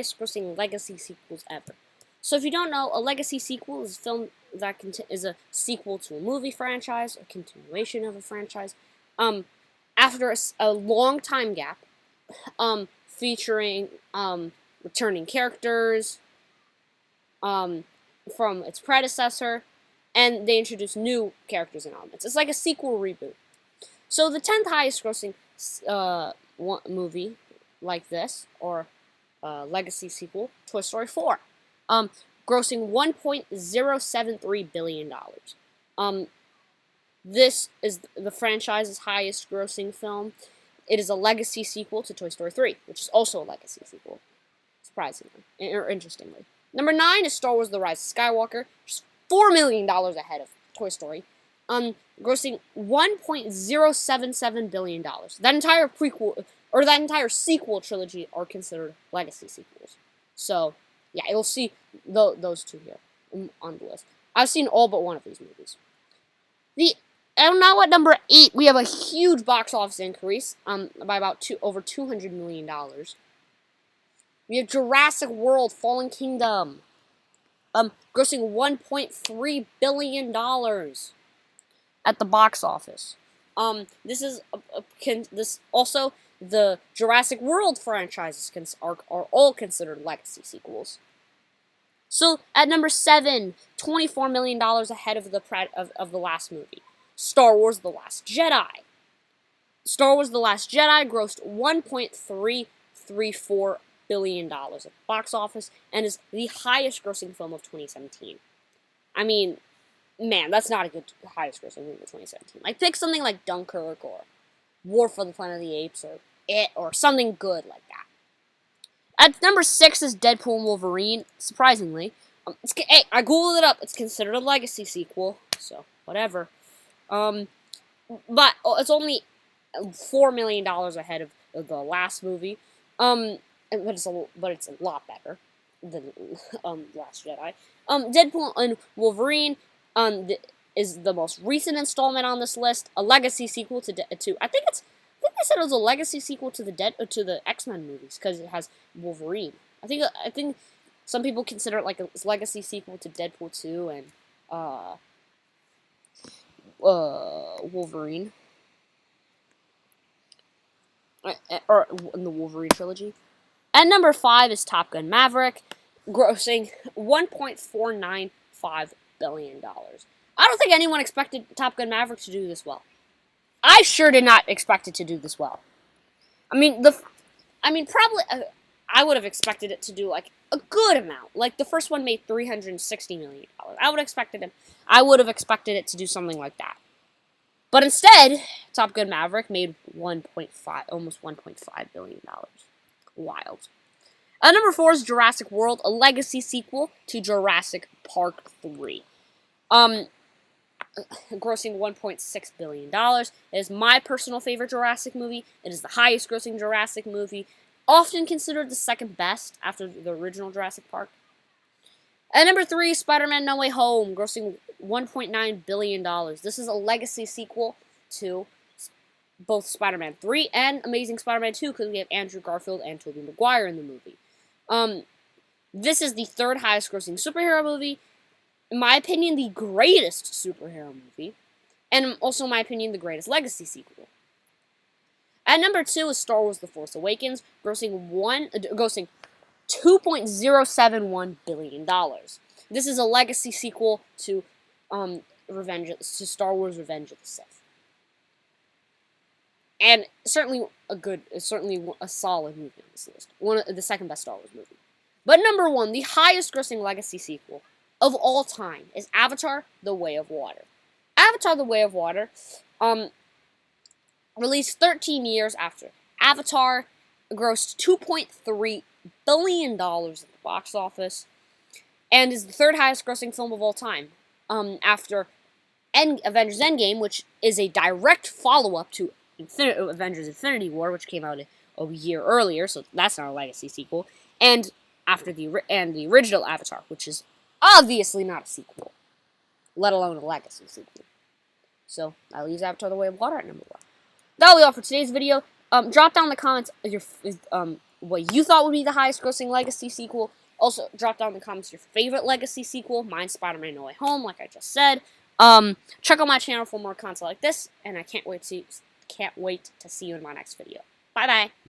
grossing legacy sequels ever. So if you don't know, a legacy sequel is a film that is a sequel to a movie franchise, a continuation of a franchise, after a long time gap, featuring returning characters from its predecessor, and they introduce new characters and elements. It's like a sequel reboot. So the 10th highest grossing movie like this, or legacy sequel, Toy Story 4, grossing $1.073 billion. This is the franchise's highest grossing film. It is a legacy sequel to Toy Story 3, which is also a legacy sequel, surprisingly, or interestingly. Number 9 is Star Wars The Rise of Skywalker, which is $4 million ahead of Toy Story, grossing $1.077 billion. That entire prequel, or that entire sequel trilogy are considered legacy sequels. So, yeah, you'll see those two here on the list. I've seen all but one of these movies. And now at number 8, we have a huge box office increase, by about over $200 million. We have Jurassic World: Fallen Kingdom, grossing $1.3 billion at the box office. This is this also the Jurassic World franchises are all considered legacy sequels. So at number 7, $24 million ahead of the last movie, Star Wars: The Last Jedi. Star Wars: The Last Jedi grossed $1.334 billion at the box office and is the highest grossing film of 2017. I mean, man, that's not a good highest grossing movie of 2017. Like, pick something like Dunkirk or War for the Planet of the Apes or It or something good like that. At number 6 is Deadpool and Wolverine, surprisingly. Hey, I googled it up. It's considered a legacy sequel, so whatever. But it's only $4 million ahead of the last movie. But it's a lot better than Last Jedi. Deadpool and Wolverine is the most recent installment on this list. A legacy sequel to I think they said it was a legacy sequel to the X-Men movies because it has Wolverine. I think some people consider it like a legacy sequel to Deadpool 2 and Wolverine, or in the Wolverine trilogy. At number 5 is Top Gun Maverick, grossing $1.495 billion. I don't think anyone expected Top Gun Maverick to do this well. I sure did not expect it to do this well. Probably I would have expected it to do like a good amount. Like the first one made $360 million. I would have expected it to do something like that. But instead, Top Gun Maverick made almost $1.5 billion. Wild. Number 4 is Jurassic World, a legacy sequel to Jurassic Park 3. Grossing $1.6 billion. It is my personal favorite Jurassic movie. It is the highest grossing Jurassic movie, often considered the second best after the original Jurassic Park. At number 3, Spider-Man No Way Home, grossing $1.9 billion. This is a legacy sequel to both Spider-Man 3 and Amazing Spider-Man 2 because we have Andrew Garfield and Tobey Maguire in the movie. This is the third highest grossing superhero movie. In my opinion, the greatest superhero movie. And also, in my opinion, the greatest legacy sequel. At number 2 is Star Wars: The Force Awakens, grossing $2.071 billion. This is a legacy sequel to Star Wars: Revenge of the Sith. And certainly a solid movie on this list. The second best Star Wars movie. But number 1, the highest grossing legacy sequel of all time is Avatar: The Way of Water. Avatar: The Way of Water, released 13 years after Avatar, grossed $2.3 billion at the box office, and is the third highest grossing film of all time, after Avengers Endgame, which is a direct follow-up to Avengers Infinity War, which came out a year earlier, so that's not a legacy sequel, and after the original Avatar, which is obviously not a sequel, let alone a legacy sequel. So that leaves Avatar: The Way of Water at number 1. That'll be all for today's video. Drop down in the comments what you thought would be the highest grossing Legacy sequel. Also, drop down in the comments your favorite Legacy sequel. Mine's Spider-Man No Way Home, like I just said. Check out my channel for more content like this, and I can't wait to see you in my next video. Bye-bye.